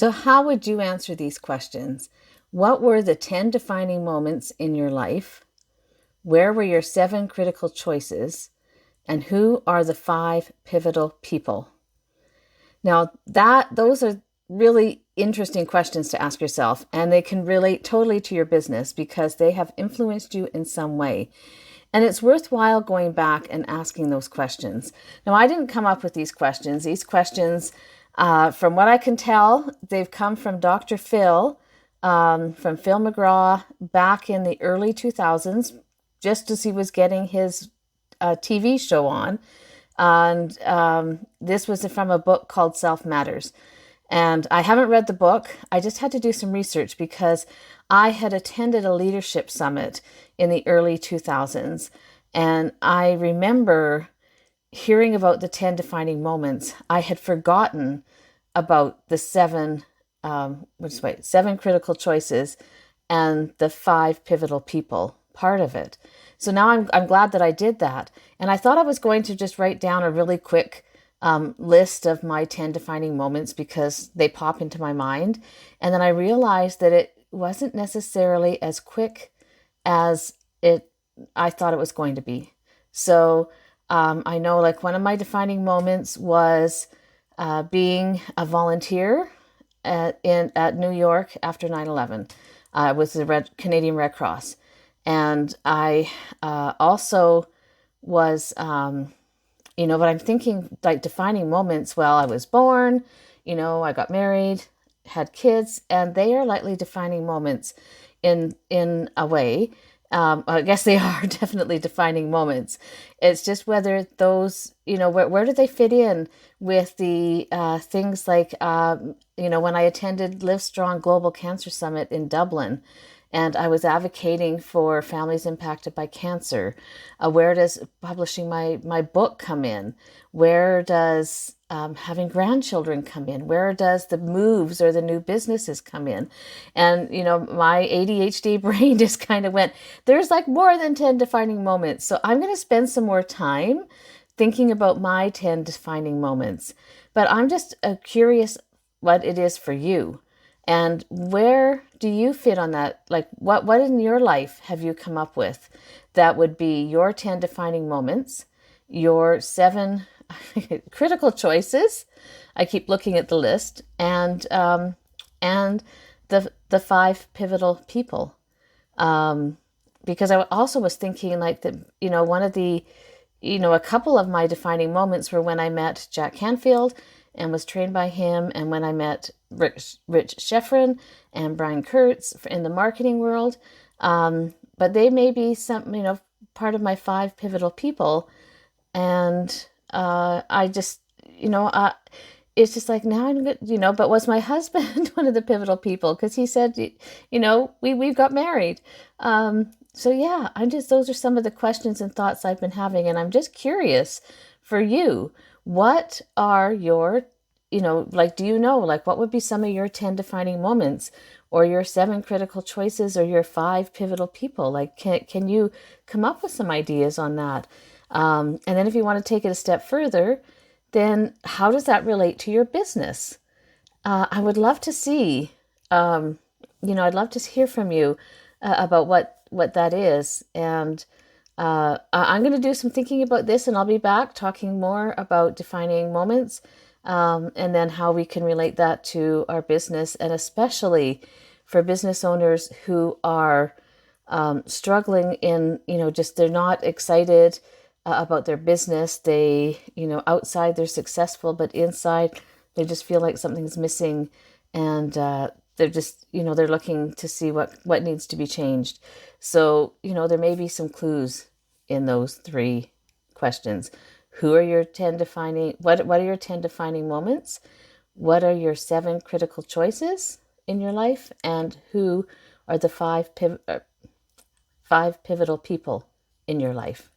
So, how would you answer these questions? What were the 10 defining moments in your life? Where were your 7 critical choices? And who are the 5 pivotal people? Now, those are really interesting questions to ask yourself, and they can relate totally to your business because they have influenced you in some way. And it's worthwhile going back and asking those questions. Now, I didn't come up with these questions. These questions, from what I can tell, they've come from Dr. Phil, from Phil McGraw back in the early 2000s, just as he was getting his TV show on. And this was from a book called Self Matters. And I haven't read the book. I just had to do some research because I had attended a leadership summit in the early 2000s. And I remember hearing about the 10 defining moments. I had forgotten about the 7 critical choices and the 5 pivotal people part of it. So now I'm glad that I did that. And I thought I was going to just write down a really quick list of my 10 defining moments because they pop into my mind. And then I realized that it wasn't necessarily as quick as I thought it was going to be. So I know like one of my defining moments was being a volunteer at New York after 9/11 with the Canadian Red Cross. And I also was, but I'm thinking like defining moments. Well, I was born, I got married, had kids, and they are likely defining moments in a way. I guess they are definitely defining moments. It's just whether those, where do they fit in with the things like, when I attended Live Strong Global Cancer Summit in Dublin, and I was advocating for families impacted by cancer. Where does publishing my book come in? Where does having grandchildren come in? Where does the moves or the new businesses come in? And, my ADHD brain just kind of went, there's like more than 10 defining moments. So I'm going to spend some more time thinking about my 10 defining moments. But I'm just curious what it is for you. And where do you fit on that? Like what in your life have you come up with that would be your 10 defining moments, your 7 critical choices? I keep looking at the list, and the 5 pivotal people. Because I also was thinking like that, one of the, a couple of my defining moments were when I met Jack Canfield and was trained by him, and when I met Rich Schefren and Brian Kurtz in the marketing world. But they may be some, part of my 5 pivotal people. And I just, it's just like now I'm good, but was my husband one of the pivotal people? Because he said, we got married. So yeah, those are some of the questions and thoughts I've been having. And I'm just curious for you, what are your, what would be some of your 10 defining moments or your 7 critical choices or your 5 pivotal people? Like, can you come up with some ideas on that? And then if you want to take it a step further, then how does that relate to your business? I would love to see, I'd love to hear from you about what that is. And I'm going to do some thinking about this, and I'll be back talking more about defining moments, and then how we can relate that to our business, and especially for business owners who are struggling in, just they're not excited about their business. They, outside they're successful, but inside they just feel like something's missing, and they're just, they're looking to see what needs to be changed. So, there may be some clues in those 3 questions. Who are your 10 defining, what are your 10 defining moments? What are your 7 critical choices in your life? And who are the 5 pivotal people in your life?